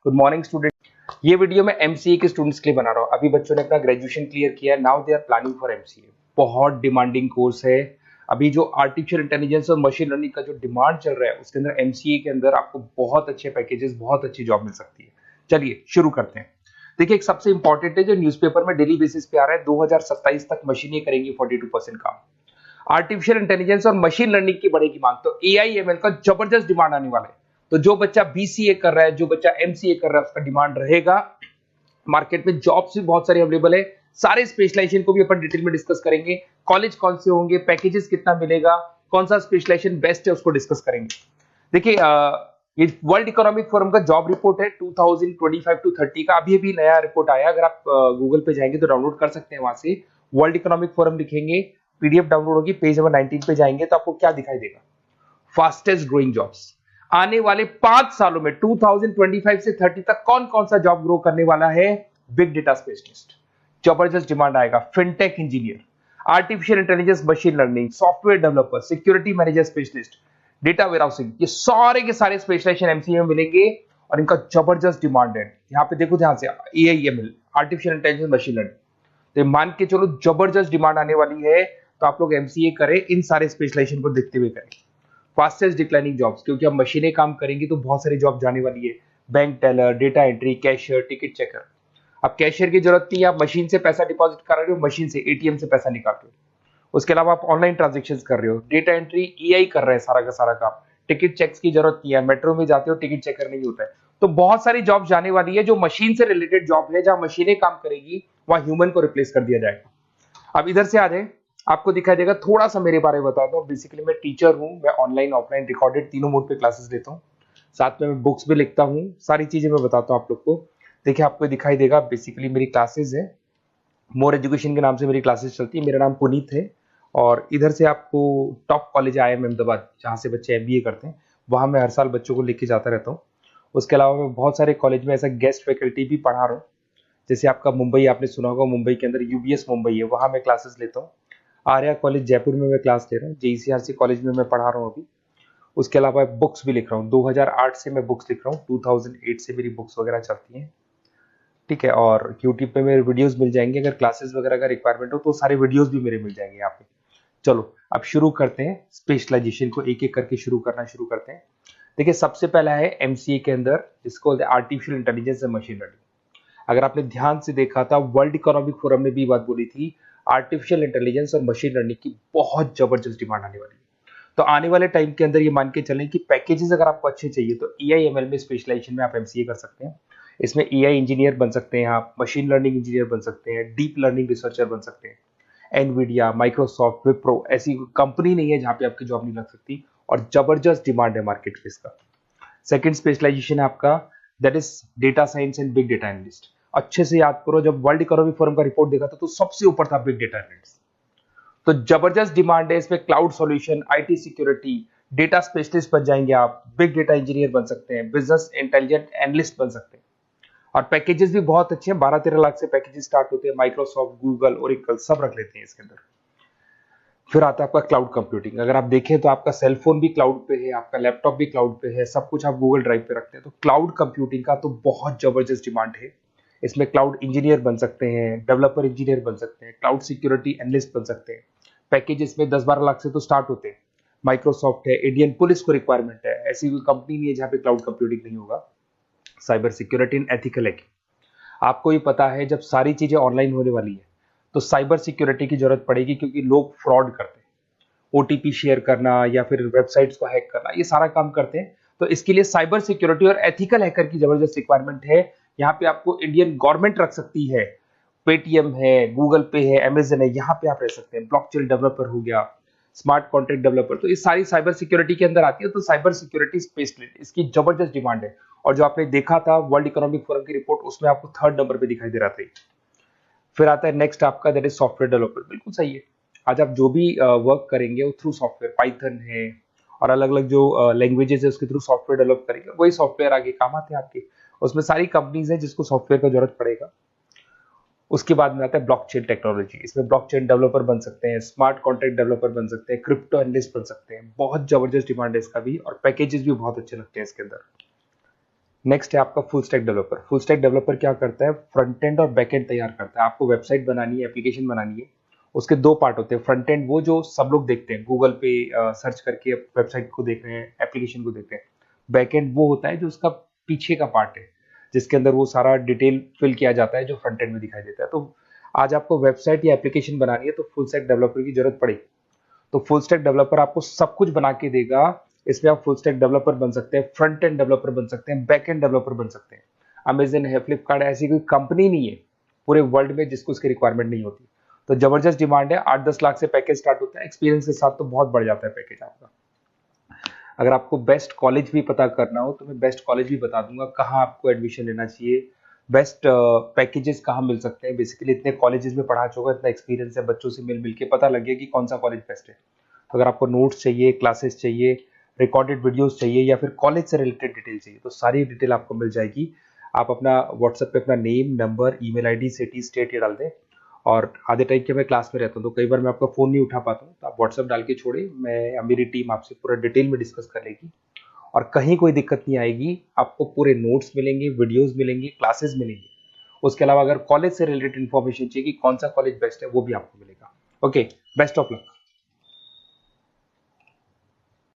Good morning student. ये video मैं MCA के स्टूडेंट्स के लिए बना रहा हूँ। अभी बच्चों ने अपना ग्रेजुएशन क्लियर किया है, now they are planning for MCA. बहुत डिमांडिंग कोर्स है। अभी जो आर्टिफिशियल इंटेलिजेंस और मशीन लर्निंग का जो डिमांड चल रहा है उसके अंदर एमसीए के अंदर आपको बहुत अच्छे पैकेजेस, बहुत अच्छी जॉब मिल सकती है। चलिए शुरू करते हैं। देखिए, एक सबसे इंपॉर्टेंट है जो न्यूज़पेपर में डेली बेसिस पे आ रहा है, 2027 तक मशीनें करेंगी 42% काम। आर्टिफिशियल इंटेलिजेंस और मशीन लर्निंग की बढ़ेगी मांग, तो एआई एमएल का जबरदस्त डिमांड आने वाला है। तो जो बच्चा बीसीए कर रहा है, जो बच्चा एमसीए कर रहा है, उसका डिमांड रहेगा। मार्केट में जॉब्स भी बहुत सारे अवेलेबल है। सारे स्पेशलाइजेशन को भी अपन डिटेल में डिस्कस करेंगे। कॉलेज कौन से होंगे, पैकेजेस कितना मिलेगा, कौन सा स्पेशलाइजेशन बेस्ट है, उसको डिस्कस करेंगे। देखिए, ये वर्ल्ड इकोनॉमिक फोरम का जॉब रिपोर्ट है 2025 टू 30 का। अभी अभी नया रिपोर्ट आया, अगर आप गूगल पे जाएंगे तो डाउनलोड कर सकते हैं। वहां से वर्ल्ड इकोनॉमिक फोरम लिखेंगे, पीडीएफ डाउनलोड होगी, पेज नंबर 19 पे जाएंगे तो आपको क्या दिखाई देगा, फास्टेस्ट ग्रोइंग जॉब्स। आने वाले 5 सालों में 2025 से 30 तक कौन कौन सा जॉब ग्रो करने वाला है। बिग डेटा स्पेशलिस्ट, जबरदस्त डिमांड आएगा। Fintech engineer, artificial intelligence machine learning, software developer, security manager specialist, data warehousing, ये सारे के सारे स्पेशलाइजेशन एमसीए में मिलेंगे और इनका जबरदस्त डिमांड है। यहाँ पे देखो ध्यान से, AIML, artificial intelligence machine learning, तो मान के चलो जबरदस्त डिमांड आने वाली है। तो आप लोग एमसीए करें, इन सारे स्पेशलाइजेशन को देखते हुए करें। फास्टेस्ट डिक्लाइनिंग जॉब्स, क्योंकि अब मशीनें काम करेंगी तो बहुत सारी जॉब जाने वाली है। Bank teller, data entry, cashier, ticket checker. अब कैशियर की जरूरत नहीं है, आप मशीन से पैसा डिपॉजिट कर रहे हो, मशीन से एटीएम से पैसा निकाल रहे हो। उसके अलावा आप ऑनलाइन ट्रांजेक्शन कर रहे हो। डेटा एंट्री एआई कर रहा है सारा का सारा काम। टिकट चेक्स की जरूरत नहीं है, मेट्रो में जाते हो टिकट चेकर नहीं होता है। तो बहुत सारी जॉब जाने वाली है जो मशीन से रिलेटेड जॉब है, जहां मशीनें काम करेगी वहां ह्यूमन को रिप्लेस कर दिया जाएगा। अब इधर से आ जाए, आपको दिखाई देगा। थोड़ा सा मेरे बारे में बता दो। बेसिकली मैं टीचर हूँ, मैं ऑनलाइन ऑफलाइन रिकॉर्डेड तीनों मोड पे क्लासेस लेता हूँ। साथ में मैं बुक्स भी लिखता हूँ, सारी चीजें मैं बताता हूँ आप लोग को। देखिए, आपको दिखाई देगा, बेसिकली मेरी क्लासेस है, मोर एजुकेशन के नाम से मेरी क्लासेस चलती है। मेरा नाम पुनीत है और इधर से आपको टॉप कॉलेज आईएम अहमदाबाद, जहाँ से बच्चे एमबीए करते हैं, वहाँ मैं हर साल बच्चों को लेके जाता रहता हूँ। उसके अलावा मैं बहुत सारे कॉलेज में ऐसा गेस्ट फैकल्टी भी पढ़ा रहा हूँ। जैसे आपका मुंबई, आपने सुना होगा, मुंबई के अंदर यूबीएस मुंबई है, वहाँ मैं क्लासेस लेता हूँ। आर्या कॉलेज जयपुर में मैं क्लास ले रहा हूँ। जेईसीआरसी कॉलेज में मैं पढ़ा रहा हूँ अभी। उसके अलावा बुक्स भी लिख रहा हूँ। 2008 से मैं बुक्स लिख रहा हूँ, 2008 से मेरी बुक्स वगैरह चलती हैं। ठीक है, और यूट्यूब पे मेरे वीडियोस मिल जाएंगे। अगर क्लासेस वगैरह का रिक्वायरमेंट हो तो सारे वीडियोस भी मेरे मिल जाएंगे यहाँ पे। चलो अब शुरू करते हैं, स्पेशलाइजेशन को एक एक करके शुरू करते हैं। देखिए, सबसे पहला है एमसीए के अंदर, जिसको artificial intelligence and machine learning. अगर आपने ध्यान से देखा था, वर्ल्ड इकोनॉमिक फोरम ने भी बात बोली थी, आर्टिफिशियल इंटेलिजेंस और मशीन लर्निंग की बहुत जबरदस्त डिमांड आने वाली है। तो आने वाले टाइम के अंदर ये मान के चलें कि पैकेजेस अगर आपको अच्छे चाहिए तो एआईएमएल में स्पेशलाइजेशन में आप एमसीए कर सकते हैं। इसमें एआई इंजीनियर बन सकते हैं, आप मशीन लर्निंग इंजीनियर बन सकते हैं, डीप लर्निंग रिसर्चर बन सकते हैं। एनवीडिया, माइक्रोसॉफ्ट, विप्रो, ऐसी कंपनी नहीं है जहां पे आपकी जॉब नहीं लग सकती, और जबरदस्त डिमांड है मार्केट पे इसका। सेकंड स्पेशलाइजेशन है आपका, that is data science and big data analyst. अच्छे से याद करो, जब वर्ल्ड इकोनॉमिक फोरम का रिपोर्ट देखा था तो सबसे ऊपर था बिग डेटा एनालिस्ट। तो जबरदस्त डिमांड है इसमें। Cloud solution, IT security, data specialist बन जाएंगे आप, बिग डेटा इंजीनियर बन सकते हैं, बिजनेस इंटेलिजेंट एनालिस्ट बन सकते हैं। और पैकेजेस भी बहुत अच्छे हैं, 12-13 लाख से पैकेजेस स्टार्ट होते हैं। माइक्रोसॉफ्ट, गूगल, ओरेकल सब रख लेते हैं इसके अंदर। फिर आता है आपका क्लाउड कंप्यूटिंग। अगर आप देखें तो आपका सेलफोन भी क्लाउड पे है, आपका लैपटॉप भी क्लाउड पे है, सब कुछ आप गूगल ड्राइव पे रखते हैं। तो क्लाउड कंप्यूटिंग का तो बहुत जबरदस्त डिमांड है। इसमें क्लाउड इंजीनियर बन सकते हैं, डेवलपर इंजीनियर बन सकते हैं, क्लाउड सिक्योरिटी एनालिस्ट बन सकते हैं। पैकेज इसमें 10-12 लाख से तो स्टार्ट होते हैं। माइक्रोसॉफ्ट है, इंडियन पुलिस को रिक्वायरमेंट है, ऐसी कोई कंपनी नहीं है जहां पे क्लाउड कंप्यूटिंग नहीं होगा। Cyber security and ethical hacking, आपको ही पता है जब सारी चीजें ऑनलाइन होने वाली है तो साइबर सिक्योरिटी की जरूरत पड़ेगी, क्योंकि लोग फ्रॉड करते हैं। ओटीपी शेयर करना या फिर वेबसाइट्स को हैक करना, ये सारा काम करते हैं। तो इसके लिए साइबर सिक्योरिटी और एथिकल हैकर की जबरदस्त रिक्वायरमेंट है। यहाँ पे आपको इंडियन गवर्नमेंट रख सकती है, पेटीएम है, गूगल पे है, अमेजन है, यहाँ पे आप रह सकते हैं। ब्लॉकचेन डेवलपर हो गया, स्मार्ट कॉन्ट्रैक्ट डेवलपर, तो ये सारी साइबर सिक्योरिटी के अंदर आती है। तो साइबर सिक्योरिटी स्पेशलिस्ट, इसकी जबरदस्त डिमांड है। और जो आपने देखा था वर्ल्ड इकोनॉमिक फोरम की रिपोर्ट, उसमें आपको 3rd नंबर पे दिखाई दे रहा था। फिर आता है नेक्स्ट आपका, दैट इज सॉफ्टवेयर डेवलपर। बिल्कुल सही है। आज आप जो भी वर्क करेंगे वो थ्रू सॉफ्टवेयर, पाइथन है और अलग अलग जो लैंग्वेजेस है उसके थ्रू सॉफ्टवेयर डेवलप करेंगे, वही सॉफ्टवेयर आगे काम आते हैं आपके। उसमें सारी कंपनीज है जिसको सॉफ्टवेयर का जरूरत पड़ेगा। उसके बाद में आता है ब्लॉकचेन टेक्नोलॉजी। इसमें ब्लॉकचेन डेवलपर बन सकते हैं, स्मार्ट कॉन्ट्रैक्ट डेवलपर बन सकते हैं, क्रिप्टो एनालिस्ट बन सकते हैं। बहुत जबरदस्त डिमांड है इसका भी, और पैकेजेस भी बहुत अच्छे लगते हैं इसके अंदर। नेक्स्ट है आपका full stack developer. Full stack developer क्या करता है, फ्रंट एंड और बैक एंड तैयार करता है। आपको वेबसाइट बनानी है, एप्लीकेशन बनानी है, उसके दो पार्ट होते हैं। फ्रंट एंड वो जो सब लोग देखते हैं, गूगल पे सर्च करके वेबसाइट को देख रहे हैं, एप्लीकेशन को देख रहे हैं। बैक एंड वो होता है जो उसका पीछे का पार्ट है, जिसके अंदर वो सारा डिटेल फिल किया जाता है जो फ्रंट एंड में दिखाई देता है। तो आज आपको वेबसाइट या एप्लीकेशन बनानी है तो फुल स्टैक डेवलपर की जरूरत पड़ेगी। तो फुल स्टैक डेवलपर आपको सब कुछ बना के देगा। इसमें आप फुल स्टैक डेवलपर बन सकते हैं, फ्रंट एंड डेवलपर बन सकते हैं, बैक एंड डेवलपर बन सकते हैं। अमेजन है, फ्लिपकार्ट है, ऐसी कोई कंपनी नहीं है पूरे वर्ल्ड में जिसको उसकी रिक्वायरमेंट नहीं होती। तो जबरदस्त डिमांड है, 8-10 लाख से पैकेज स्टार्ट होता है, एक्सपीरियंस के साथ तो बहुत बढ़ जाता है पैकेज आपका। अगर आपको बेस्ट कॉलेज भी पता करना हो तो मैं बेस्ट कॉलेज भी बता दूंगा, कहाँ आपको एडमिशन लेना चाहिए, बेस्ट पैकेजेस कहाँ मिल सकते हैं। बेसिकली इतने कॉलेजेस में पढ़ा चुका, इतना एक्सपीरियंस है, बच्चों से मिल मिल के पता लग गया कि कौन सा कॉलेज बेस्ट है। तो अगर आपको नोट्स चाहिए, क्लासेस चाहिए, रिकॉर्डेड वीडियोस चाहिए या फिर कॉलेज से रिलेटेड डिटेल चाहिए तो सारी डिटेल आपको मिल जाएगी। आप अपना व्हाट्सएप पे अपना name, number, email ID, city, state ये डाल दें। और आधे टाइम के मैं क्लास में रहता हूँ तो कई बार मैं आपका फ़ोन नहीं उठा पाता हूँ, तो आप व्हाट्सएप डाल के छोड़े, मैं या मेरी टीम आपसे पूरा डिटेल में डिस्कस कर लेगी। और कहीं कोई दिक्कत नहीं आएगी, आपको पूरे नोट्स मिलेंगे, वीडियोस मिलेंगे, क्लासेस मिलेंगे। उसके अलावा अगर कॉलेज से रिलेटेड इन्फॉर्मेशन चाहिए कि कौन सा कॉलेज बेस्ट है वो भी आपको मिलेगा। Okay, best of luck.